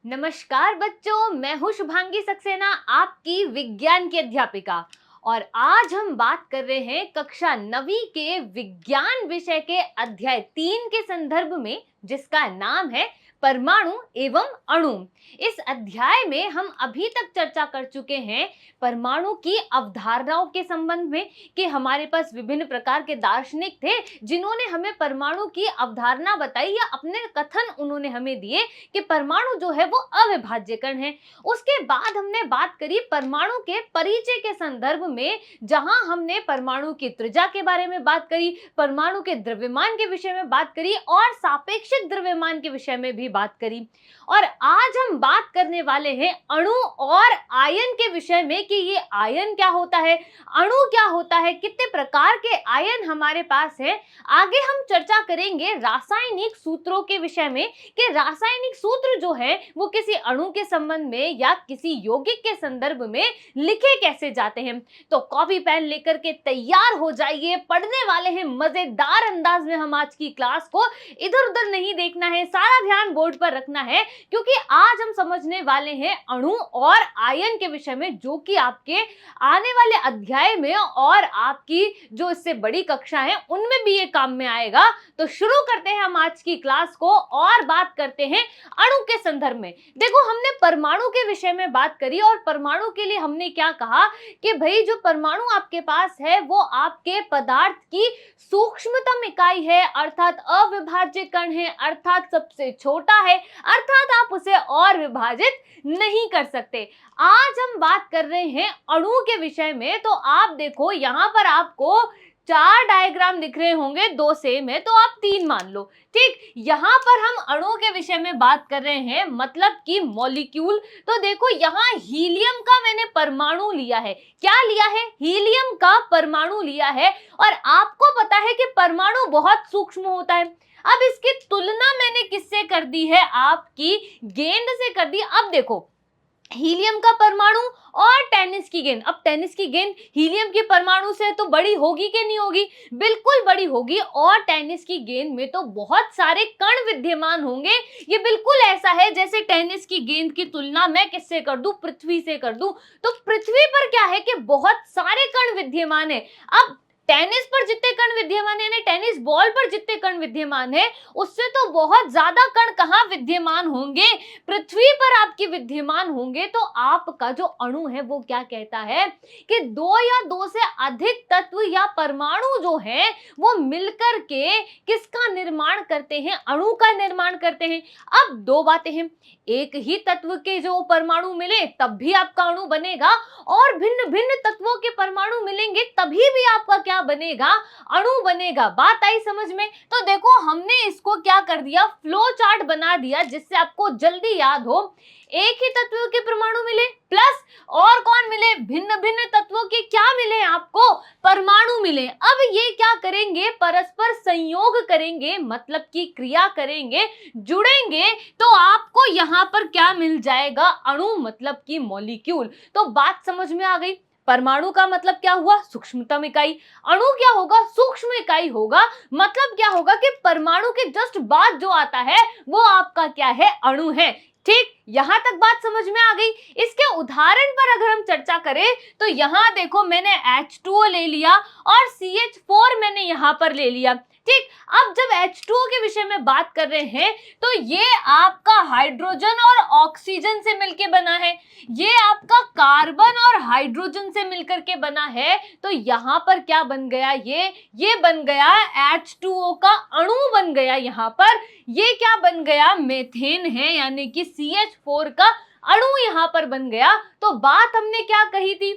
नमस्कार बच्चों, मैं हूं शुभांगी सक्सेना, आपकी विज्ञान की अध्यापिका। और आज हम बात कर रहे हैं कक्षा 9वीं के विज्ञान विषय के अध्याय 3 के संदर्भ में, जिसका नाम है परमाणु एवं अणु। इस अध्याय में हम अभी तक चर्चा कर चुके हैं परमाणु की अवधारणाओं के संबंध में कि हमारे पास विभिन्न प्रकार के दार्शनिक थे जिन्होंने हमें परमाणु की अवधारणा बताई या अपने कथन उन्होंने हमें दिए कि परमाणु जो है वो अविभाज्य कण है। उसके बाद हमने बात करी परमाणु के परिचय के संदर्भ में, जहां हमने परमाणु की त्रिज्या के बारे में बात करी, परमाणु के द्रव्यमान के विषय में बात करी और सापेक्षिक द्रव्यमान के विषय में भी बात करी। और आज हम बात करने वाले हैं अणु और आयन के विषय में कि ये आयन क्या होता है, अणु क्या होता है, कितने प्रकार के आयन हमारे पास है। आगे हम चर्चा करेंगे रासायनिक सूत्रों के विषय में कि रासायनिक सूत्र जो है वो किसी अणु के संबंध में या किसी यौगिक के संदर्भ में लिखे कैसे जाते हैं। तो कॉपी पेन लेकर के तैयार हो जाइए, पढ़ने वाले हैं मजेदार अंदाज में। हम आज की क्लास को इधर उधर नहीं देखना है, सारा ध्यान बोर्ड पर रखना है, क्योंकि आज हम समझने वाले हैं अणु और आयन के विषय में, जो कि आपके आने वाले अध्याय में और आपकी जो इससे बड़ी कक्षा है उनमें भी ये काम में आएगा। तो शुरू करते हैं हम आज की क्लास को और बात करते हैं अणु के संदर्भ में। देखो, हमने परमाणु के विषय में बात करी और परमाणु के लिए हमने क्या कहा कि भाई जो परमाणु आपके पास है वो आपके पदार्थ की सूक्ष्मतम इकाई है, अर्थात अविभाज्य कण है, अर्थात सबसे छोटा है, अर्थात आप उसे और विभाजित नहीं कर सकते। आज हम बात कर रहे हैं अणु के विषय में। तो आप देखो, यहां पर आपको 4 डायग्राम दिख रहे होंगे, 2 सेम है तो आप 3 मान लो। ठीक, यहां पर हम अणु के विषय में बात कर रहे हैं, मतलब कि मॉलिक्यूल। तो देखो, यहां हीलियम का मैंने परमाणु लिया है। क्या लिया है? हीलियम का परमाणु लिया है। और आपको पता है कि परमाणु बहुत सूक्ष्म होता है। अब इसकी तुलना मैंने किससे कर दी है? आपकी गेंद से कर दी। अब देखो, हीलियम का परमाणु और टेनिस की गेंद। अब टेनिस की गेंद हीलियम के परमाणु से तो बड़ी होगी कि नहीं होगी? बिल्कुल बड़ी होगी। और टेनिस की गेंद में तो बहुत सारे कण विद्यमान होंगे। ये बिल्कुल ऐसा है जैसे टेनिस की गेंद की तुलना मैं किससे कर दूं? पृथ्वी से कर दूं। तो पृथ्वी पर क्या है कि बहुत सारे कण विद्यमान है। अब टेनिस पर जितने कण विद्यमान है, टेनिस बॉल पर जितने कण विद्यमान है, उससे तो बहुत ज्यादा कण कहां विद्यमान होंगे? पृथ्वी पर आपके विद्यमान होंगे। तो आपका जो अणु है वो क्या कहता है कि 2 या 2 से अधिक तत्व या परमाणु जो है वो मिलकर के किसका निर्माण करते हैं? अणु का निर्माण करते हैं। अब 2 बातें हैं, एक ही तत्व के जो परमाणु मिले तब भी आपका अणु बनेगा, और भिन्न भिन्न तत्वों के परमाणु मिलेंगे तभी भी आपका क्या बनेगा? अणु बनेगा। बात आई समझ में? तो देखो, हमने इसको क्या कर दिया? फ्लो चार्ट बना दिया, जिससे आपको जल्दी याद हो। एक ही तत्व के परमाणु मिले प्लस और कौन मिले? भिन्न भिन्न तत्वों के क्या मिले? आपको परमाणु मिले। अब ये क्या करेंगे? परस्पर संयोग करेंगे, मतलब कि क्रिया करेंगे, जुड़ेंगे, तो आपको यहाँ पर क्या मिल जाएगा? अणु, मतलब कि मॉलिक्यूल। तो बात समझ में आ गई। परमाणु का मतलब क्या हुआ? सूक्ष्मतम इकाई। अणु क्या होगा? सूक्ष्म इकाई होगा। मतलब क्या होगा कि परमाणु के जस्ट बाद जो आता है वो आपका क्या है? अणु है। ठीक, यहां तक बात समझ में आ गई। इसके उदाहरण पर अगर हम चर्चा करें तो यहां देखो, मैंने H2O ले लिया और CH4 मैंने यहां पर ले लिया। ठीक, अब जब H2O के विषय में बात कर रहे हैं तो ये आपका हाइड्रोजन और ऑक्सीजन से मिलकर बना है, ये आपका कार्बन और हाइड्रोजन से मिलकर के बना है। तो यहां पर क्या बन गया? ये बन गया H2O का अणु बन गया। यहां पर ये क्या बन गया? मेथेन है, यानी कि CH4 का अणु यहां पर बन गया। तो बात हमने क्या कही थी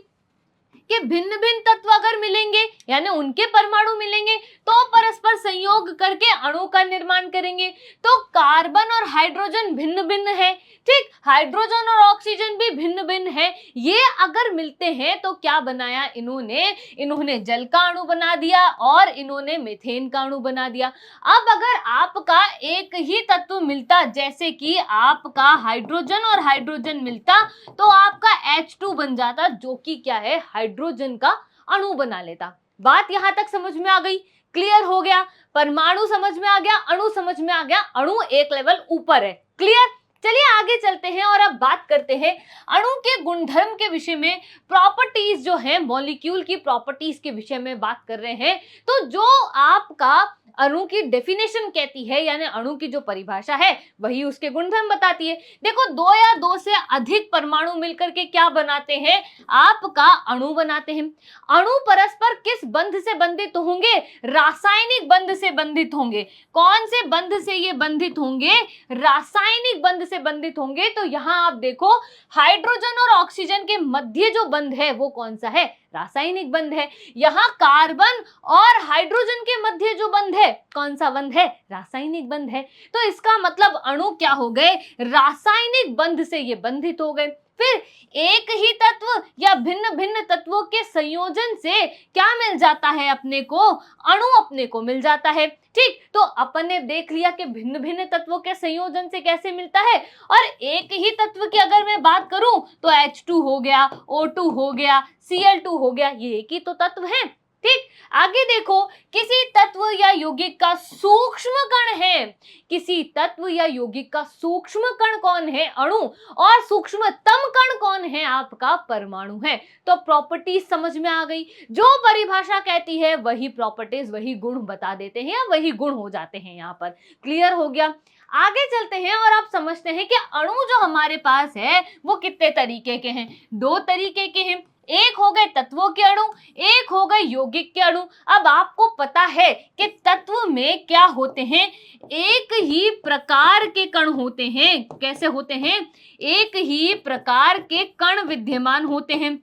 कि भिन्न भिन्न तत्व अगर मिलेंगे, यानी उनके परमाणु मिलेंगे, तो परस्पर संयोग करके अणु का निर्माण करेंगे। तो कार्बन और हाइड्रोजन भिन्न भिन्न है। ठीक, हाइड्रोजन और ऑक्सीजन भी भिन्न भिन्न है। ये अगर मिलते हैं तो क्या बनाया इन्होंने जल का अणु बना दिया और इन्होंने मीथेन का अणु बना दिया। अब अगर आपका एक ही तत्व मिलता, जैसे कि आपका हाइड्रोजन और हाइड्रोजन मिलता, तो आपका H2 बन जाता, जो कि क्या है? हाइड्रोजन का अणु बना लेता। बात यहां तक समझ में आ गई? क्लियर हो गया? परमाणु समझ में आ गया, अणु समझ में आ गया। अणु एक लेवल ऊपर है। क्लियर? चलिए आगे चलते हैं और अब बात करते हैं अणु के गुणधर्म के विषय में, प्रॉपर्टीज जो है, मॉलिक्यूल की प्रॉपर्टीज के विषय में बात कर रहे हैं। तो जो आपका अणु की डेफिनेशन कहती है, यानी अणु की जो परिभाषा है वही उसके गुणधर्म बताती है। देखो, दो या दो से अधिक परमाणु मिलकर के क्या बनाते हैं? आपका अणु बनाते हैं। अणु परस्पर किस बंध से बंधित होंगे? रासायनिक बंध से बंधित होंगे। कौन से बंध से ये बंधित होंगे? रासायनिक बंध से बंधित होंगे। तो यहां आप देखो, हाइड्रोजन और ऑक्सीजन के मध्य जो बंध है वो कौन सा है? रासायनिक बंध है। यहां कार्बन और हाइड्रोजन के मध्य जो बंध है, कौन सा बंध है? रासायनिक बंध है। तो इसका मतलब अणु क्या हो गए? रासायनिक बंध से ये बंधित हो गए। फिर एक ही तत्व या भिन्न भिन्न तत्वों के संयोजन से क्या मिल जाता है अपने को? अणु अपने को मिल जाता है। ठीक, तो अपन ने देख लिया कि भिन्न भिन्न तत्वों के संयोजन से कैसे मिलता है। और एक ही तत्व की अगर मैं बात करूं तो H2 हो गया, O2 हो गया, Cl2 हो गया, ये एक ही तो तत्व है। ठीक, आगे देखो, किसी तत्व या यौगिक का सूक्ष्म कण है। किसी तत्व या यौगिक का सूक्ष्म कण कौन है? अणु। और सूक्ष्मतम कण कौन है? आपका परमाणु है। तो प्रॉपर्टीज समझ में आ गई। जो परिभाषा कहती है वही प्रॉपर्टीज, वही गुण बता देते हैं, या वही गुण हो जाते हैं। यहाँ पर क्लियर हो गया। आगे चलते हैं और आप समझते हैं कि अणु जो हमारे पास है वो कितने तरीके के हैं? दो तरीके के हैं। एक हो गए तत्वों के अणु, एक हो गए यौगिक के अणु। अब आपको पता है कि तत्व में क्या होते हैं? एक ही प्रकार के कण होते हैं। कैसे होते हैं? एक ही प्रकार के कण विद्यमान होते हैं।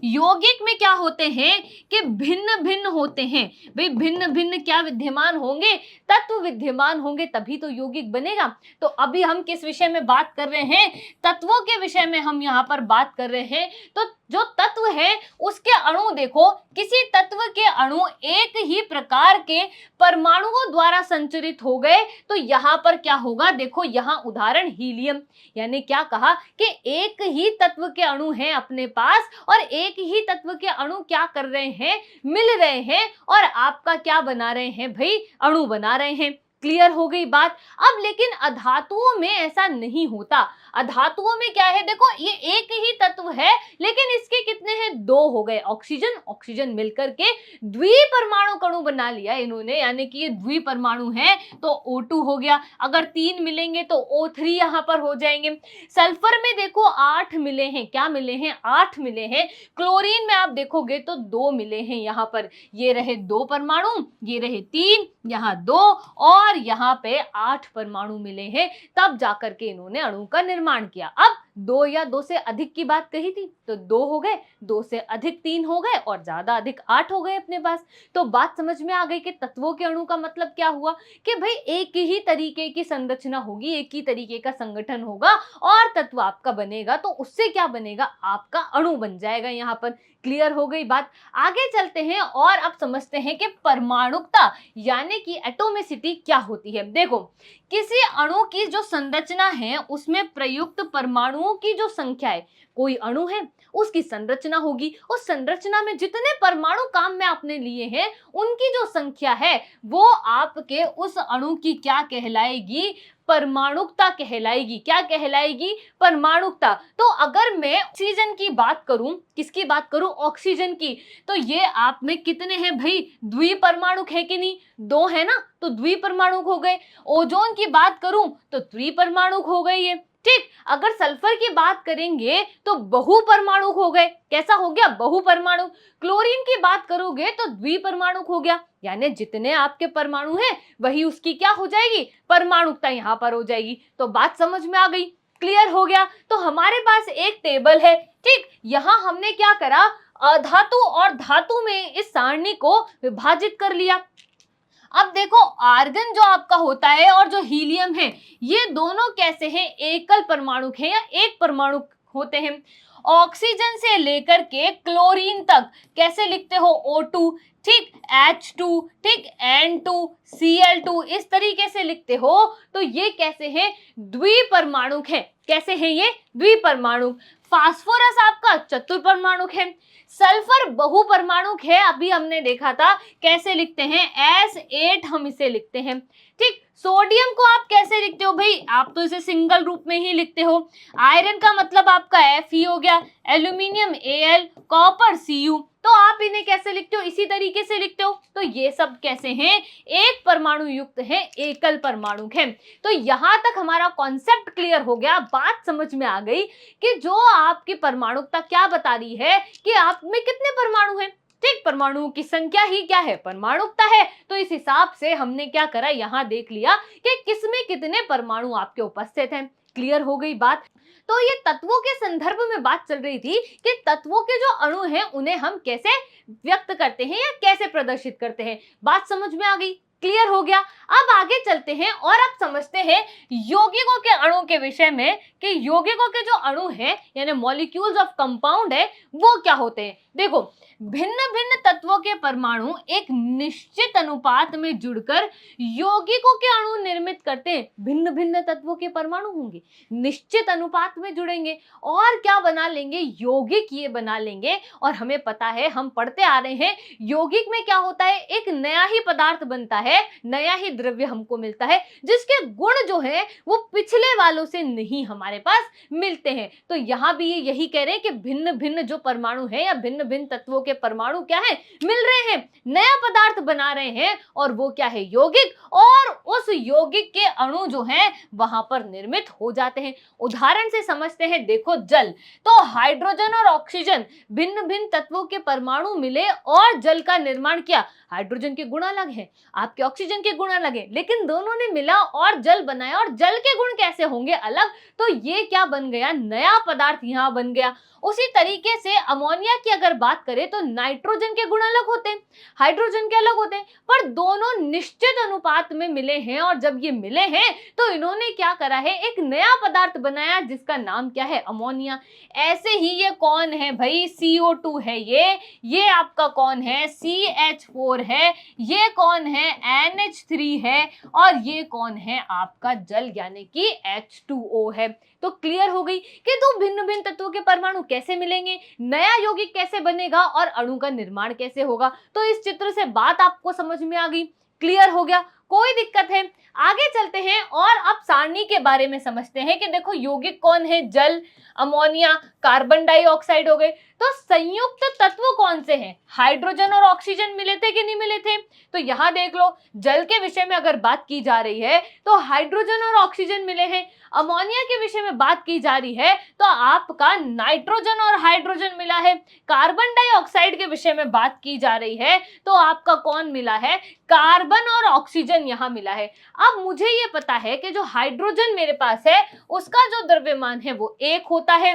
यौगिक में क्या होते हैं कि भिन्न भिन्न होते हैं। भाई भिन्न भिन्न क्या विद्यमान होंगे? तत्व विद्यमान होंगे, तभी तो यौगिक बनेगा। तो अभी हम किस विषय में बात कर रहे हैं? तत्वों के विषय में हम यहाँ पर बात कर रहे हैं। तो जो तत्व है उसके अणु देखो, किसी तत्व के अणु एक ही प्रकार के परमाणुओं द्वारा संचरित हो गए तो यहाँ पर क्या होगा? देखो, यहाँ उदाहरण हीलियम, यानी क्या कहा कि एक ही तत्व के अणु हैं अपने पास, और एक ही तत्व के अणु क्या कर रहे हैं? मिल रहे हैं, और आपका क्या बना रहे हैं? भाई अणु बना रहे हैं। क्लियर हो गई बात। अब लेकिन अधातुओं में ऐसा नहीं होता। अधातुओं में क्या है? देखो, ये एक ही तत्व है लेकिन इसके कितने हैं? दो हो गए। ऑक्सीजन ऑक्सीजन मिलकर के द्विपरमाणु कणु बना लिया इन्होंने, यानी कि ये द्विपरमाणु है तो O2 हो गया। अगर तीन मिलेंगे तो O3 यहाँ पर हो जाएंगे। सल्फर में देखो 8 मिले हैं। क्या मिले हैं? 8 मिले हैं। क्लोरीन में आप देखोगे तो 2 मिले हैं। यहाँ पर ये रहे 2 परमाणु, ये रहे 3, यहाँ 2, और यहाँ पे 8 परमाणु मिले हैं। तब जाकर के इन्होंने अणु का निर्माण किया। अब 2 या 2 से अधिक की बात कही थी तो 2 हो गए, 2 से अधिक 3 हो गए, और ज्यादा अधिक 8 हो गए अपने पास। तो बात समझ में आ गई कि तत्वों के अणु का मतलब क्या हुआ? कि भाई एक ही तरीके की संरचना होगी, एक ही तरीके का संगठन होगा, और तत्व आपका बनेगा तो उससे क्या बनेगा? आपका अणु बन जाएगा। यहाँ पर क्लियर हो गई बात। आगे चलते हैं और अब समझते हैं कि परमाणुकता यानी कि एटोमिसिटी क्या होती है। देखो, किसी अणु की जो संरचना है उसमें प्रयुक्त परमाणुओं की जो संख्या है, कोई अणु है उसकी संरचना होगी, उस संरचना में जितने परमाणु काम में आपने लिए हैं उनकी जो संख्या है वो आपके उस अणु की क्या कहलाएगी? परमाणुकता कहलाएगी। क्या कहलाएगी? परमाणुकता। तो अगर मैं ऑक्सीजन की बात करूं, किसकी बात करूं? ऑक्सीजन की, तो ये आप में कितने हैं भाई? द्विपरमाणुक है कि नहीं? 2 है ना, तो द्विपरमाणुक हो गए। ओजोन की बात करूं तो द्विपरमाणुक हो गए ये। ठीक, अगर सल्फर की बात करेंगे तो बहुपरमाणुक हो गए। कैसा हो गया? बहुपरमाणु। क्लोरीन की बात करोगे तो द्विपरमाणुक हो गया, यानी जितने आपके परमाणु हैं वही उसकी क्या हो जाएगी? परमाणुकता यहाँ पर हो जाएगी। तो बात समझ में आ गई। क्लियर हो गया। तो हमारे पास एक टेबल है। ठीक, यहां हमने क्या करा? अधातु और धातु में इस सारणी को विभाजित कर लिया। अब देखो, आर्गन जो आपका होता है और जो हीलियम है, ये दोनों कैसे हैं? एकल परमाणुक है या एक परमाणु होते हैं। ऑक्सीजन से लेकर के क्लोरीन तक कैसे लिखते हो? O2, ठीक, H2, ठीक, N2, Cl2, इस तरीके से लिखते हो। तो ये कैसे हैं? द्विपरमाणुक है। कैसे हैं ये? द्विपरमाणुक। फास्फोरस आपका चतुर्परमाणुक है। सल्फर बहुपरमाणुक है, अभी हमने देखा था। कैसे लिखते हैं? S8 हम इसे लिखते हैं। ठीक, सोडियम को आप कैसे लिखते हो भाई, आप तो इसे सिंगल रूप में ही लिखते हो। आयरन का मतलब आपका Fe हो गया, एल्यूमिनियम Al, कॉपर Cu, तो आप इन्हें कैसे लिखते हो, इसी तरीके से लिखते हो। तो ये सब कैसे हैं, एक परमाणु युक्त हैं, एकल परमाणु हैं। तो यहां तक हमारा कॉन्सेप्ट क्लियर हो गया, बात समझ में आ गई कि जो आपकी परमाणुकता क्या बता रही है कि आप में कितने परमाणु हैं। ठीक, परमाणुओं की संख्या ही क्या है, परमाणुकता है। तो इस हिसाब से हमने क्या करा, यहां देख लिया कि किसमें कितने परमाणु आपके उपस्थित हैं। क्लियर हो गई बात। तो ये तत्वों के संदर्भ में बात चल रही थी कि तत्वों के जो अणु हैं उन्हें हम कैसे व्यक्त करते हैं या कैसे प्रदर्शित करते हैं। बात समझ में आ गई, क्लियर हो गया। अब आगे चलते हैं और अब समझते हैं यौगिकों के अणु के विषय में कि यौगिकों के जो अणु हैं यानी मॉलिक्यूल्स ऑफ कंपाउंड है वो क्या होते हैं। देखो, भिन्न भिन्न तत्वों के परमाणु एक निश्चित अनुपात में जुड़कर यौगिकों के अणु निर्मित करते हैं। भिन्न भिन्न तत्वों के परमाणु होंगे, निश्चित अनुपात में जुड़ेंगे और क्या बना लेंगे, यौगिक ये बना लेंगे। और हमें पता है, हम पढ़ते आ रहे हैं, यौगिक में क्या होता है, एक नया ही पदार्थ बनता है, नया ही द्रव्य हमको मिलता है जिसके गुण जो है वो पिछले वालों से नहीं हमारे पास मिलते हैं। तो यहां भी ये यही कह रहे हैं कि भिन्न भिन्न जो परमाणु है या भिन्न भिन्न तत्वों के परमाणु क्या है, मिल रहे हैं, नया पदार्थ बना रहे हैं और वो क्या है, यौगिक। और उस यौगिक के अणु जो हैं वहां पर निर्मित हो जाते हैं। उदाहरण से समझते हैं, देखो जल, तो हाइड्रोजन और ऑक्सीजन भिन्न भिन्न तत्वों के परमाणु मिले और जल का निर्माण किया। हाइड्रोजन के गुण अलग हैं, आपके ऑक्सीजन के गुण अलग हैं, लेकिन दोनों ने मिला और जल बनाया। और जल के गुण कैसे होंगे अलग, तो ये क्या बन गया, नया पदार्थ यहां बन गया। उसी तरीके से अमोनिया की अगर बात करें तो नाइट्रोजन के गुण अलग होते हैं, हाइड्रोजन के अलग होते हैं, पर दोनों निश्चित अनुपात में मिले हैं। और जब ये मिले हैं तो इन्होंने क्या करा है, एक नया पदार्थ बनाया जिसका नाम क्या है, अमोनिया। ऐसे ही ये कौन है भाई, CO2 है ये आपका कौन है, CH4 है, ये कौन है, NH3 है, और ये कौन है, आपका जल यानी कि H2O है। तो क्लियर हो गई कि दो भिन्न भिन्न तत्वों के परमाणु कैसे मिलेंगे, नया यौगिक कैसे बनेगा और अणु का निर्माण कैसे होगा। तो इस चित्र से बात आपको समझ में आ गई, क्लियर हो गया, कोई दिक्कत है। आगे चलते हैं और अब सारणी के बारे में समझते हैं कि देखो यौगिक कौन है, जल, अमोनिया, कार्बन डाइऑक्साइड हो गए। तो संयुक्त तत्व कौन से हैं, हाइड्रोजन और ऑक्सीजन मिले थे कि नहीं मिले थे। तो यहां देख लो, जल के विषय में अगर बात की जा रही है तो हाइड्रोजन और ऑक्सीजन मिले हैं। अमोनिया के विषय में बात की जा रही है तो आपका नाइट्रोजन और हाइड्रोजन मिला है। कार्बन डाइऑक्साइड के विषय में बात की जा रही है तो आपका कौन मिला है, कार्बन और ऑक्सीजन यहां मिला है। अब मुझे ये पता है कि जो हाइड्रोजन मेरे पास है उसका जो द्रव्यमान है वो 1 होता है,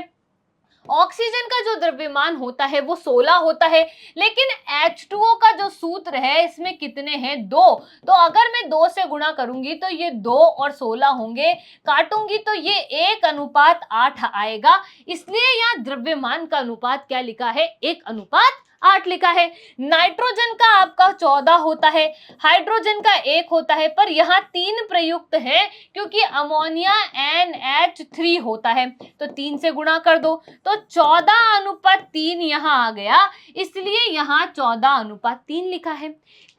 ऑक्सीजन का जो द्रव्यमान होता है वो 16 होता है, लेकिन H2O का जो सूत्र है इसमें कितने हैं, 2। तो अगर मैं 2 से गुणा करूंगी तो ये 2 और 16 होंगे, काटूंगी तो ये 1:8 आएगा। इसलिए यहाँ द्रव्यमान का अनुपात क्या लिखा है, 1:8 लिखा है। नाइट्रोजन का आपका 14 होता है, हाइड्रोजन का 1 होता है, पर यहाँ 3 प्रयुक्त है क्योंकि अमोनिया NH3 होता है। तो 3 से गुणा कर दो तो 14:3 यहाँ आ गया, इसलिए यहाँ 14:3 लिखा है।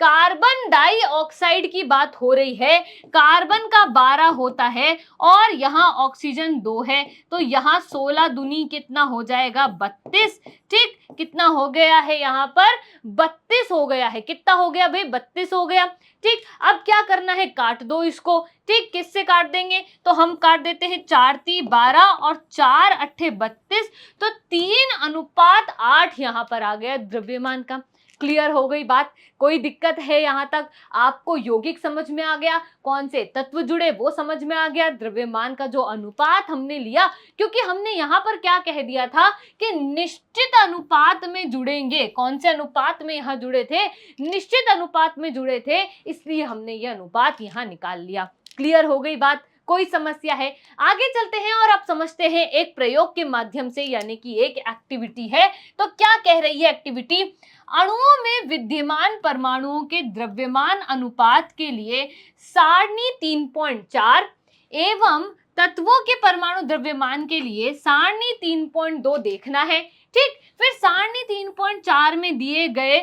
कार्बन डाइऑक्साइड की बात हो रही है, कार्बन का 12 होता है और यहाँ ऑक्सीजन 2 है, तो यहाँ 16 दूनी कितना हो जाएगा, 32। ठीक, कितना हो गया है यहाँ पर, 32 हो गया है। कितना हो गया भाई, 32 हो गया। ठीक, अब क्या करना है, काट दो इसको। ठीक, किससे काट देंगे, तो हम काट देते हैं 4×3=12 और 4×8=32, तो 3:8 यहाँ पर आ गया द्रव्यमान का। क्लियर हो गई बात, कोई दिक्कत है यहाँ तक, आपको यौगिक समझ में आ गया, कौन से तत्व जुड़े वो समझ में आ गया, द्रव्यमान का जो अनुपात हमने लिया, क्योंकि हमने यहाँ पर क्या कह दिया था कि निश्चित अनुपात में जुड़ेंगे। कौन से अनुपात में यहाँ जुड़े थे, निश्चित अनुपात में जुड़े थे, इसलिए हमने ये अनुपात यहाँ निकाल लिया। क्लियर हो गई बात, कोई समस्या है। आगे चलते हैं और अब समझते हैं एक प्रयोग के माध्यम से, यानी कि एक एक्टिविटी है। तो क्या कह रही है एक्टिविटी, अणुओं में विद्यमान परमाणुओं के द्रव्यमान अनुपात के लिए सारणी 3.4 एवं तत्वों के परमाणु द्रव्यमान के लिए सारणी 3.2 देखना है। ठीक, फिर सारणी 3.4 में दिए गए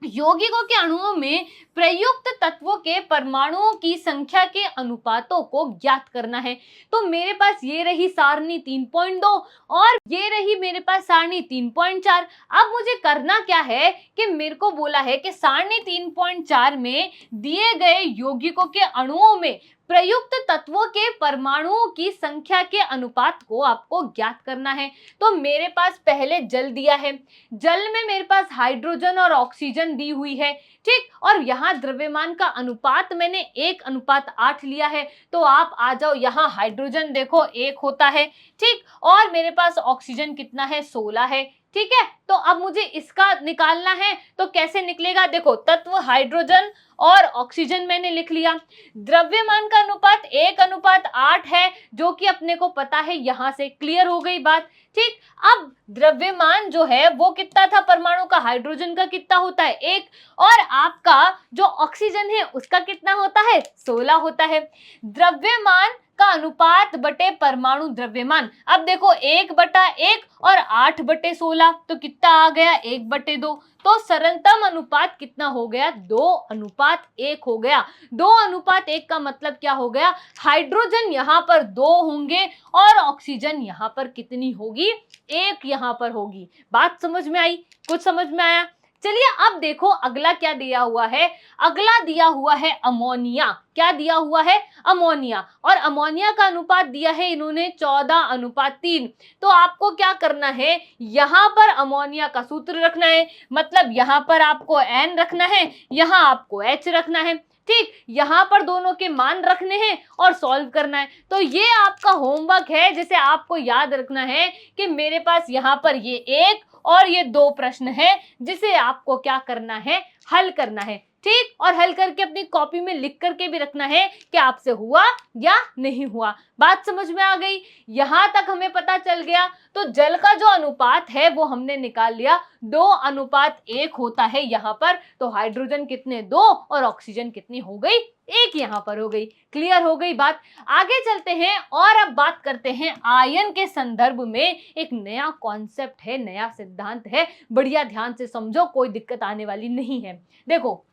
यौगिकों के अणुओं में प्रयुक्त तत्वों के परमाणुओं की संख्या के अनुपातों को ज्ञात करना है। तो मेरे पास ये रही सारणी 3.2 और ये रही मेरे पास सारणी 3.4। अब मुझे करना क्या है कि मेरे को बोला है कि सारणी 3.4 में दिए गए यौगिकों के अणुओं में प्रयुक्त तत्वों के परमाणुओं की संख्या के अनुपात को आपको ज्ञात करना है। तो मेरे पास पहले जल दिया है, जल में मेरे पास हाइड्रोजन और ऑक्सीजन दी हुई है, ठीक। और यहाँ द्रव्यमान का अनुपात मैंने 1:8 लिया है। तो आप आ जाओ, यहाँ हाइड्रोजन देखो 1 होता है, ठीक। और मेरे पास ऑक्सीजन कितना है, 16 है, ठीक है। तो अब मुझे इसका निकालना है, तो कैसे निकलेगा, देखो तत्व हाइड्रोजन और ऑक्सीजन मैंने लिख लिया। द्रव्यमान का अनुपात 1:8 है, जो कि अपने को पता है, यहां से क्लियर हो गई बात, ठीक। अब द्रव्यमान जो है वो कितना था परमाणु का, हाइड्रोजन का कितना होता है, 1, और आपका जो ऑक्सीजन है उसका कितना होता है, 16 होता है। द्रव्यमान का अनुपात बटे परमाणु द्रव्यमान, अब देखो 1/1 और 8/16, तो कितना आ गया, 1/2। तो सरलतम अनुपात कितना हो गया, 2:1 हो गया। 2:1 का मतलब क्या हो गया, हाइड्रोजन यहाँ पर 2 होंगे और ऑक्सीजन यहाँ पर कितनी होगी, 1 यहाँ पर होगी। बात समझ में आई, कुछ समझ में आया। चलिए अब देखो अगला क्या दिया हुआ है, अगला दिया हुआ है अमोनिया। क्या दिया हुआ है, अमोनिया। और अमोनिया का अनुपात दिया है इन्होंने 14:3। तो आपको क्या करना है, यहां पर अमोनिया का सूत्र रखना है, मतलब यहां पर आपको N रखना है, यहां आपको H रखना है, ठीक। यहां पर दोनों के मान रखने हैं और सॉल्व करना है। तो ये आपका होमवर्क है, जिसे आपको याद रखना है कि मेरे पास यहां पर ये 1 और ये 2 प्रश्न है, जिसे आपको क्या करना है, हल करना है, ठीक। और हल करके अपनी कॉपी में लिख करके भी रखना है कि आपसे हुआ या नहीं हुआ। बात समझ में आ गई, यहां तक हमें पता चल गया। तो जल का जो अनुपात है वो हमने निकाल लिया, 2:1 होता है यहां पर। तो हाइड्रोजन कितने, 2, और ऑक्सीजन कितनी हो गई, 1 यहां पर हो गई। क्लियर हो गई बात। आगे चलते हैं और अब बात करते हैं आयन के संदर्भ में एक नया कॉन्सेप्ट है, नया सिद्धांत है। बढ़िया ध्यान से समझो, कोई दिक्कत आने वाली नहीं है। देखो,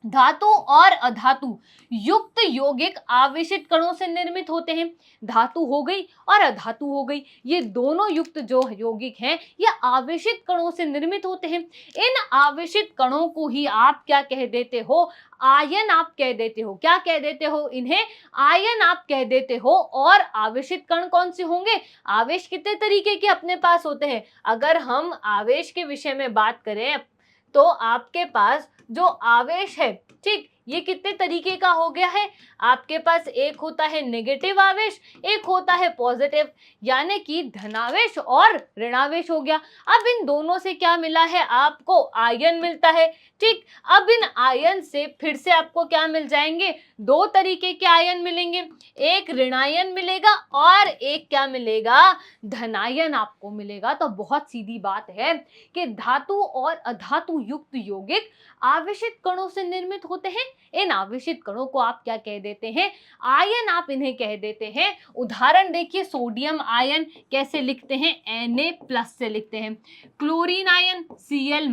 धातु और अधातु युक्त यौगिक आवेशित कणों से निर्मित होते हैं। धातु हो गई और अधातु हो गई, ये दोनों युक्त जो यौगिक हैं ये आवेशित कणों से निर्मित होते हैं। इन आवेशित कणों को ही आप क्या कह देते हो, आयन आप कह देते हो। क्या कह देते हो इन्हें, आयन आप कह देते हो। और आवेशित कण कौन से होंगे, आवेश कितने तरीके के अपने पास होते हैं। अगर हम आवेश के विषय में बात करें तो आपके पास जो आवेश है, ठीक, ये कितने तरीके का हो गया है, आपके पास एक होता है नेगेटिव आवेश, एक होता है पॉजिटिव, यानी कि धनावेश और ऋणावेश हो गया। अब इन दोनों से क्या मिला है, आपको आयन मिलता है, ठीक। अब इन आयन से फिर से आपको क्या मिल जाएंगे, 2 तरीके के आयन मिलेंगे, एक ऋणायन मिलेगा और एक क्या मिलेगा, धनायन आपको मिलेगा। तो बहुत सीधी बात है कि धातु और अधातु युक्त यौगिक आवेशित कणों से निर्मित होते हैं। इन आवेशित कणों को आप क्या कह देते हैं, आयन आप इन्हें कह देते हैं। उदाहरण देखिए, सोडियम आयन कैसे लिखते हैं, Na+ से लिखते हैं। Chlorine ion Cl-,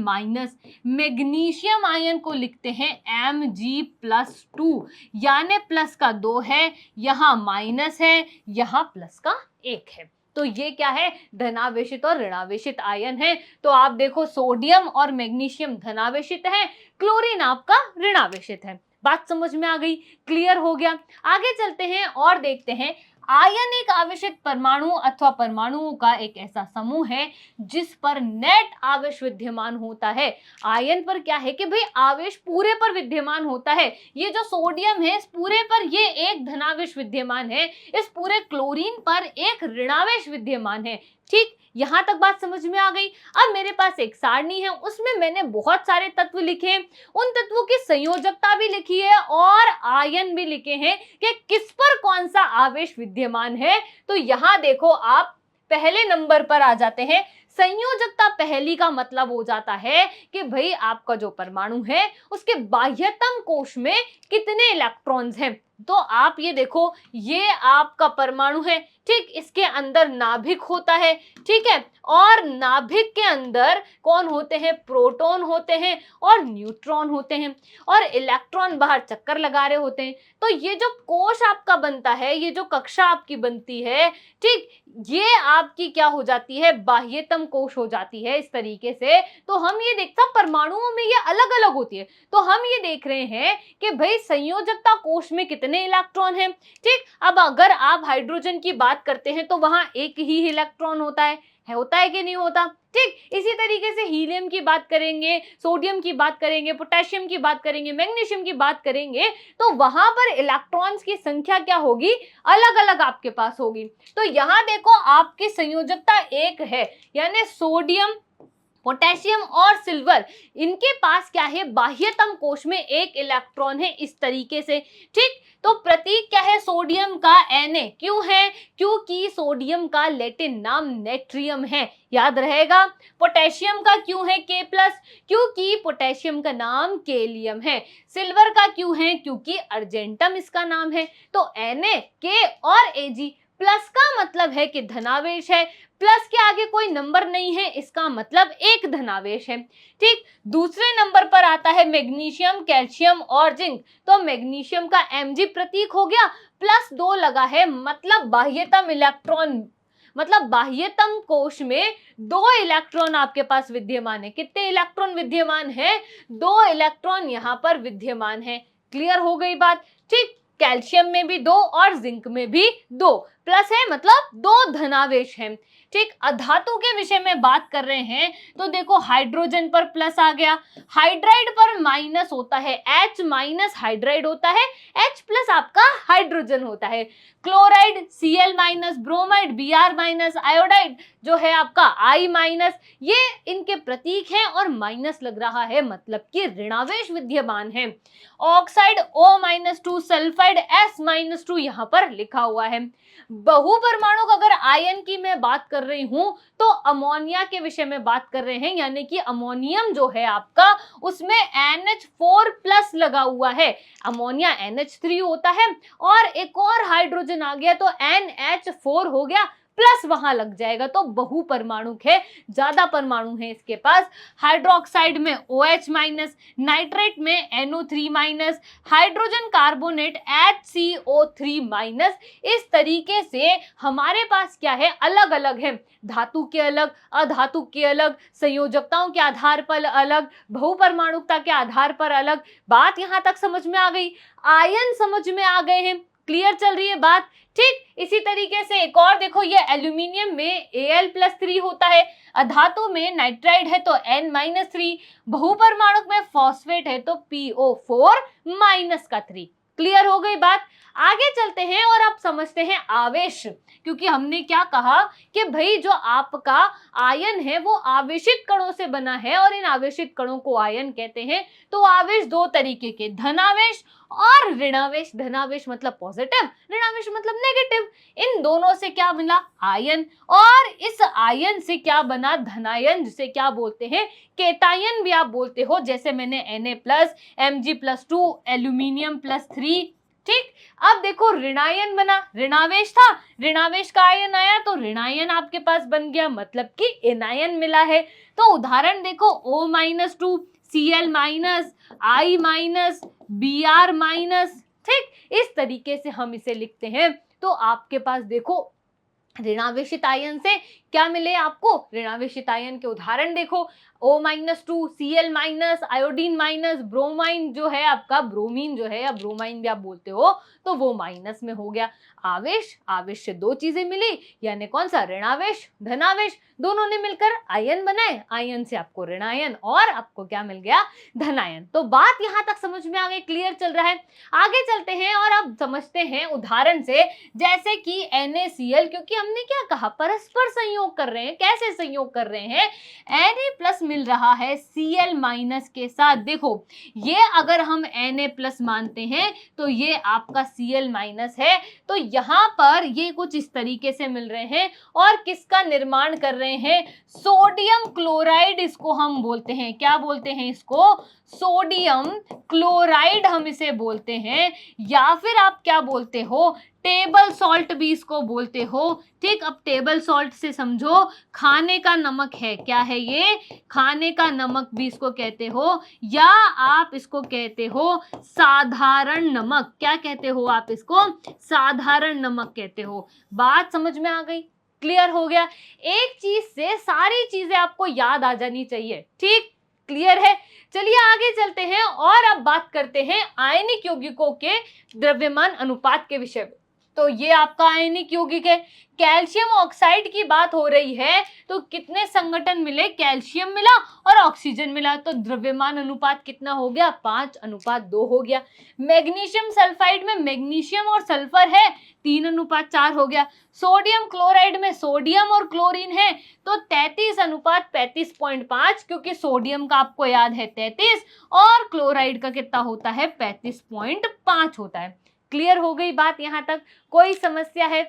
magnesium ion को लिखते हैं Mg+2, यानी प्लस का 2 है, यहाँ माइनस है, यहाँ प्लस का 1 है। तो ये क्या है, धनावेशित और ऋणावेशित आयन है। तो आप देखो, सोडियम और मैग्नीशियम धनावेशित है, क्लोरीन आपका ऋणावेशित है। बात समझ में आ गई, क्लियर हो गया। आगे चलते हैं और देखते हैं, आयन एक आवेशित परमाणु अथवा परमाणुओं का एक ऐसा समूह है जिस पर नेट आवेश विद्यमान होता है। आयन पर क्या है कि भाई आवेश पूरे पर विद्यमान होता है। ये जो सोडियम है इस पूरे पर ये एक धनावेश विद्यमान है, इस पूरे क्लोरीन पर एक ऋणावेश विद्यमान है, ठीक। यहां तक बात समझ में आ गई। अब मेरे पास एक सारणी है, उसमें मैंने बहुत सारे तत्व लिखे, उन तत्वों की संयोजकता भी लिखी है और आयन भी लिखे हैं कि किस पर कौन सा आवेश विद्यमान है। तो यहां देखो, आप पहले नंबर पर आ जाते हैं। संयोजकता पहली का मतलब हो जाता है कि भाई आपका जो परमाणु है उसके बाह्यतम कोश में कितने इलेक्ट्रॉन्स हैं। तो आप ये देखो, ये आपका परमाणु है, ठीक, इसके अंदर नाभिक होता है, ठीक है, और नाभिक के अंदर कौन होते हैं, प्रोटॉन होते हैं और न्यूट्रॉन होते हैं, और इलेक्ट्रॉन बाहर चक्कर लगा रहे होते हैं। तो ये जो कोश आपका बनता है, ये जो कक्षा आपकी बनती है, ठीक, ये आपकी क्या हो जाती है, बाह्यतम कोश हो जाती है इस तरीके से। तो हम ये देखते हैं परमाणुओं में ये अलग अलग होती है, तो हम ये देख रहे हैं कि भाई संयोजकता कोश में कितने इलेक्ट्रॉन हैं, ठीक। अब अगर आप हाइड्रोजन की बात करते हैं तो वहां एक ही इलेक्ट्रॉन होता है कि नहीं होता, ठीक। इसी तरीके से हीलियम की बात करेंगे, सोडियम की बात करेंगे, पोटेशियम की बात करेंगे, मैग्नीशियम की बात करेंगे, तो वहां पर इलेक्ट्रॉन्स की संख्या क्या होगी, अलग अलग आपके पास होगी। तो यहां देखो आपकी संयोजकता एक है, यानी सोडियम, पोटेशियम और सिल्वर, इनके पास क्या है, बाह्यतम कोश में एक इलेक्ट्रॉन है इस तरीके से, ठीक। तो प्रतीक क्या है सोडियम का, Na। क्यों है, क्योंकि सोडियम का लैटिन नाम नेट्रियम है, याद रहेगा। पोटेशियम का क्यों है K+, क्योंकि पोटेशियम का नाम केलियम है। सिल्वर का क्यों है, क्योंकि अर्जेंटम इसका नाम है। तो Na, K और Ag, प्लस का मतलब है कि धनावेश है, प्लस के आगे कोई नंबर नहीं है, इसका मतलब एक धनावेश है, ठीक। दूसरे नंबर पर आता है मैग्नीशियम, कैल्शियम और जिंक। तो मैग्नीशियम का Mg प्रतीक हो गया, +2 लगा है, मतलब बाह्यतम इलेक्ट्रॉन, मतलब बाह्यतम कोश में 2 इलेक्ट्रॉन आपके पास विद्यमान है। कितने इलेक्ट्रॉन विद्यमान है, 2 इलेक्ट्रॉन यहां पर विद्यमान है। क्लियर हो गई बात, ठीक। कैल्शियम में भी 2 और जिंक में भी 2, प्लस है मतलब 2 धनावेश हैं, ठीक। अधातु के विषय में बात कर रहे हैं तो देखो हाइड्रोजन पर प्लस आ गया, हाइड्राइड पर माइनस होता है, H- हाइड्राइड होता है, H+ आपका हाइड्रोजन होता है। Chloride Cl-, bromide Br-, iodide जो है आपका I-, ये इनके प्रतीक हैं और माइनस लग रहा है, मतलब कि ऋणावेश विद्यमान है। ऑक्साइड O-2, सल्फाइड S-2 यहां पर लिखा हुआ है। बहुपरमाणुक अगर आयन की मैं बात कर रही हूं तो अमोनिया के विषय में बात कर रहे हैं, यानी कि अमोनियम जो है आपका, उसमें NH4+ लगा हुआ है। अमोनिया NH3 होता है और एक और हाइड्रोजन आ गया तो NH4 हो गया, प्लस वहां लग जाएगा, तो बहुपरमाणुक है, ज्यादा परमाणु है इसके पास। हाइड्रोक्साइड में OH-, नाइट्रेट में NO3-, हाइड्रोजन कार्बोनेट HCO3-। इस तरीके से हमारे पास क्या है, अलग अलग है, धातु के अलग, अधातु के अलग, संयोजकताओं के आधार पर अलग, बहुपरमाणुकता के आधार पर अलग। बात यहां तक समझ में आ गई, आयन समझ में आ गए हैं, क्लियर चल रही है बात, ठीक। इसी तरीके से एक और देखो, ये एल्यूमिनियम में Al+3 होता है, अधातु में नाइट्राइड है तो N-3, बहुपरमाणुक में फॉस्फेट है तो PO4-3। क्लियर हो गई बात। आगे चलते हैं और आप समझते हैं आवेश, क्योंकि हमने क्या कहा कि भाई जो आपका आयन है वो आवेशित कणों से बना है और इन आवेशित कणों को आयन कहते हैं। तो आवेश 2 तरीके के, धनावेश और ऋणावेश। धनावेश मतलब पॉजिटिव, ऋणावेश मतलब नेगेटिव। इन दोनों से क्या मिला, आयन, और इस आयन से क्या बना, धनायन, जिसे क्या बोलते हैं, केतायन भी आप बोलते हो। जैसे मैंने Na+, Mg+2, एल्यूमिनियम +3, ठीक। अब देखो ऋणायन बना, ऋणावेश था, ऋणावेश का आयन आया तो ऋणायन आपके पास बन गया, मतलब कि एनायन मिला है। तो उदाहरण देखो, O-2, Cl-, I-, Br-, ठीक। इस तरीके से हम इसे लिखते हैं। तो आपके पास देखो ऋणावेशित आयन से क्या मिले आपको, ऋणावेशित आयन के उदाहरण देखो, O-2, Cl-, आयोडीन-, ब्रोमाइन जो है आपका, ब्रोमीन जो है या ब्रोमाइन भी आप बोलते हो, तो वो माइनस में हो गया। आवेश, आवेश से 2 चीजें मिली, यानी कौन सा, ऋणावेश, धनावेश, दोनों ने मिलकर आयन बनाए, आयन से आपको ऋणायन और आपको क्या मिल गया, धनायन। तो बात यहां तक समझ में आ गई, क्लियर चल रहा है। आगे चलते हैं और अब समझते हैं उदाहरण से, जैसे कि NaCl, क्योंकि हमने क्या कहा, परस्पर संयोग कर रहे हैं। कैसे संयोग कर रहे हैं, Na+ मिल रहा है Cl- के साथ। देखो ये अगर हम Na+ मानते हैं तो ये आपका Cl- है, तो यहाँ पर ये कुछ इस तरीके से मिल रहे हैं और किसका निर्माण कर रहे हैं, सोडियम क्लोराइड इसको हम बोलते हैं। क्या बोलते हैं इसको, सोडियम क्लोराइड हम इसे बोलते हैं, या फिर आप क्या बोलते हो, टेबल सॉल्ट भी इसको बोलते हो। ठीक, अब टेबल सॉल्ट से समझो खाने का नमक है। क्या है ये? खाने का नमक भी इसको कहते हो, या आप इसको कहते हो साधारण नमक। क्या कहते हो आप इसको? साधारण नमक कहते हो। बात समझ में आ गई? क्लियर हो गया? एक चीज से सारी चीजें आपको याद आ जानी चाहिए। ठीक, क्लियर है? चलिए आगे चलते हैं और अब बात करते हैं आयनिक यौगिकों के द्रव्यमान अनुपात के विषय में। तो ये आपका आयनिक यौगिक है। कैल्शियम ऑक्साइड की बात हो रही है, तो कितने संगठन मिले? कैल्शियम मिला और ऑक्सीजन मिला, तो द्रव्यमान अनुपात कितना हो गया? 5:2 हो गया। मैग्नीशियम सल्फाइड में मैग्नीशियम और सल्फर है, 3:4 हो गया। सोडियम क्लोराइड में सोडियम और क्लोरीन है, तो 33:35.5, क्योंकि सोडियम का आपको याद है 33 और क्लोराइड का कितना होता है? 35.5 होता है। क्लियर हो गई बात यहां तक? कोई समस्या है?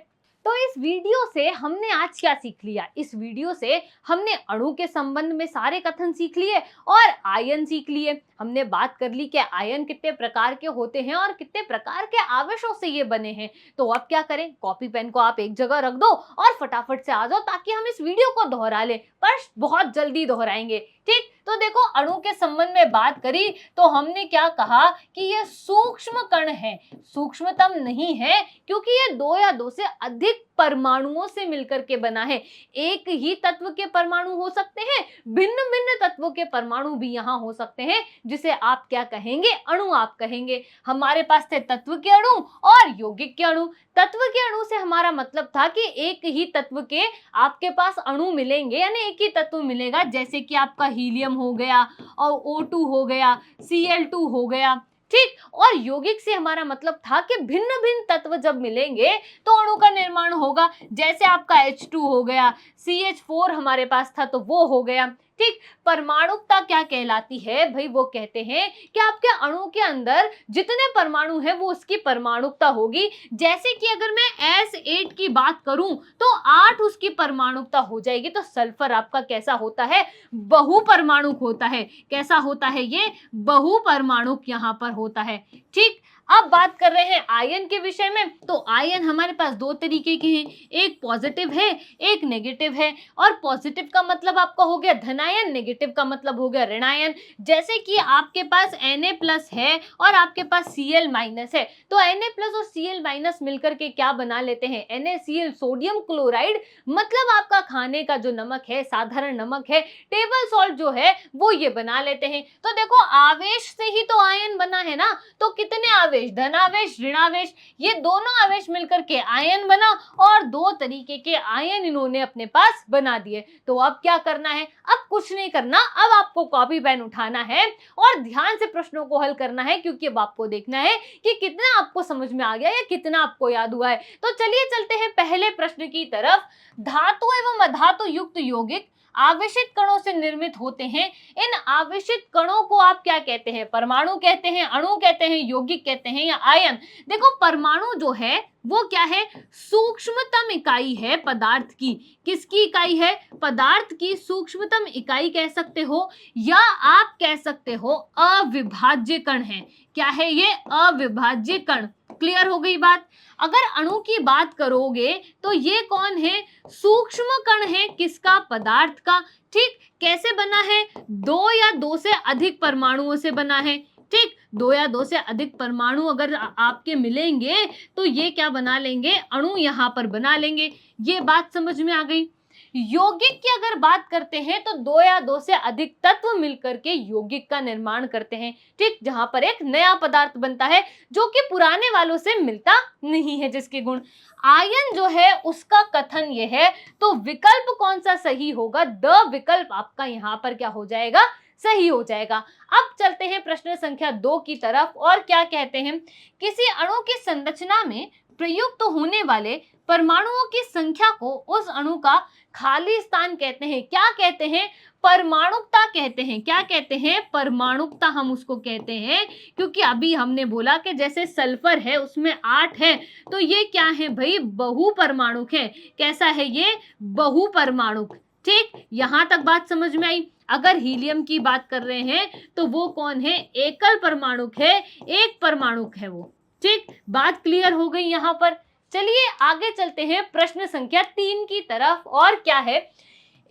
तो इस वीडियो से हमने आज क्या सीख लिया? इस वीडियो से हमने अणु के संबंध में सारे कथन सीख लिए और आयन सीख लिए। हमने बात कर ली कि आयन कितने प्रकार के होते हैं और कितने प्रकार के आवेशों से ये बने हैं। तो अब क्या करें? कॉपी पेन को आप एक जगह रख दो और फटाफट से आ जाओ, ताकि हम इस वीडियो को दोहरा लें, पर बहुत जल्दी दोहराएंगे। ठीक, तो देखो अणु के संबंध में बात करी तो हमने क्या कहा कि ये सूक्ष्म कण है, सूक्ष्मतम नहीं है, क्योंकि ये 2 या 2 से अधिक परमाणुओं से मिलकर के बना है। एक ही तत्व के परमाणु हो सकते हैं, भिन्न भिन्न तत्वों के परमाणु भी यहाँ हो सकते हैं, जिसे आप क्या कहेंगे? अणु आप कहेंगे। हमारे पास थे तत्व के अणु और यौगिक के अणु। तत्व के अणु से हमारा मतलब था कि एक ही तत्व के आपके पास अणु मिलेंगे, यानी एक ही तत्व मिलेगा, जैसे कि आपका हीलियम हो गया और O2 हो गया, Cl2 हो गया। ठीक, और यौगिक से हमारा मतलब था कि भिन्न भिन्न तत्व जब मिलेंगे तो अणु का निर्माण होगा। जैसे आपका H2 हो गया, CH4 हमारे पास था तो वो हो गया। ठीक, परमाणुकता क्या कहलाती है भाई? वो कहते हैं कि आपके अणु के अंदर जितने परमाणु हैं वो उसकी परमाणुकता होगी। जैसे कि अगर मैं S8 की बात करूं तो 8 उसकी परमाणुकता हो जाएगी। तो सल्फर आपका कैसा होता है? बहुपरमाणुक होता है। कैसा होता है ये? बहुपरमाणुक यहाँ पर होता है। ठीक, अब बात कर रहे हैं आयन के विषय में। तो आयन हमारे पास 2 तरीके के हैं, एक पॉजिटिव है, एक नेगेटिव है। और पॉजिटिव का मतलब आपका हो गया धनायन, नेगेटिव का मतलब हो गया ऋणायन। जैसे कि आपके पास Na+ है और आपके पास Cl- है, तो Na+ और Cl- मिलकर के क्या बना लेते हैं? NaCl, sodium chloride. मतलब आपका खाने का जो नमक है, साधारण नमक है, टेबल सॉल्ट जो है, वो ये बना लेते हैं। तो देखो आवेश से ही तो आयन बना है ना। तो कितने आवेश? धनावेश, ऋणावेश, ये दोनों आवेश मिलकर के आयन बना और 2 तरीके के आयन इन्होंने अपने पास बना दिए। तो अब क्या करना है? अब कुछ नहीं करना, अब आपको कॉपी पेन उठाना है और ध्यान से प्रश्नों को हल करना है, क्योंकि अब आपको देखना है कि कितना आपको समझ में आ गया या कितना आपको याद हुआ है। तो चलिए चलते हैं पहले प्रश्न की तरफ। धातु एवं अधातु युक्त यौगिक आवेशित कणों से निर्मित होते हैं। इन आवेशित कणों को आप क्या कहते हैं? परमाणु कहते हैं, अणु कहते हैं, यौगिक कहते हैं या आयन? देखो परमाणु जो है वो क्या है? सूक्ष्मतम इकाई है पदार्थ की। किसकी इकाई है? पदार्थ की सूक्ष्मतम इकाई कह सकते हो, या आप कह सकते हो अविभाज्य कण है। क्या है ये? अविभाज्य कण। क्लियर हो गई बात? अगर अणु की बात करोगे तो ये कौन है? सूक्ष्म कण है। किसका? पदार्थ का। ठीक, कैसे बना है? 2 या 2 से अधिक परमाणुओं से बना है। ठीक, 2 या 2 से अधिक परमाणु अगर आपके मिलेंगे तो ये क्या बना लेंगे? अणु यहां पर बना लेंगे। ये बात समझ में आ गई? यौगिक की अगर बात करते हैं तो 2 या 2 से अधिक तत्व मिलकर के यौगिक का निर्माण करते हैं। ठीक, जहां पर एक नया पदार्थ बनता है जो कि पुराने वालों से मिलता नहीं है, जिसके गुण। आयन जो है उसका कथन यह है, तो विकल्प कौन सा सही होगा? द विकल्प आपका यहां पर क्या हो जाएगा? सही हो जाएगा। अब चलते हैं प्रश्न संख्या 2 की तरफ और क्या कहते हैं? किसी अणु की संरचना में प्रयुक्त होने वाले परमाणुओं की संख्या को उस अणु का खाली स्थान कहते हैं। क्या कहते हैं? परमाणुकता कहते हैं। क्या कहते हैं? परमाणुकता हम उसको कहते हैं, क्योंकि अभी हमने बोला कि जैसे सल्फर है उसमें 8 है, तो ये क्या है भाई? बहुपरमाणुक है। कैसा है ये? बहुपरमाणुक। ठीक, यहां तक बात समझ में आई? अगर हीलियम की बात कर रहे हैं तो वो कौन है? एकल परमाणुक है, एक परमाणुक है वो। ठीक, बात क्लियर हो गई यहां पर? चलिए आगे चलते हैं प्रश्न संख्या 3 की तरफ। और क्या है,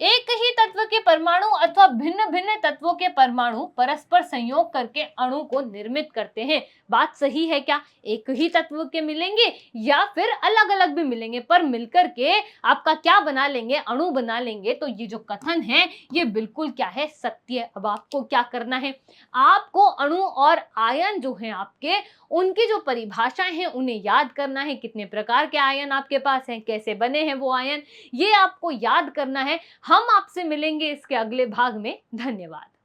एक ही तत्व के परमाणु अथवा भिन्न भिन्न तत्वों के परमाणु परस्पर संयोग करके अणु को निर्मित करते हैं। बात सही है क्या? एक ही तत्व के मिलेंगे या फिर अलग अलग भी मिलेंगे, पर मिलकर के आपका क्या बना लेंगे, अणु बना लेंगे। तो ये जो कथन है ये बिल्कुल क्या है, सत्य। अब आपको क्या करना है, आपको अणु और आयन जो है आपके, उनकी जो परिभाषाएं हैं उन्हें याद करना है। कितने प्रकार के आयन आपके पास हैं, कैसे बने हैं वो आयन, ये आपको याद करना है। हम आपसे मिलेंगे इसके अगले भाग में। धन्यवाद।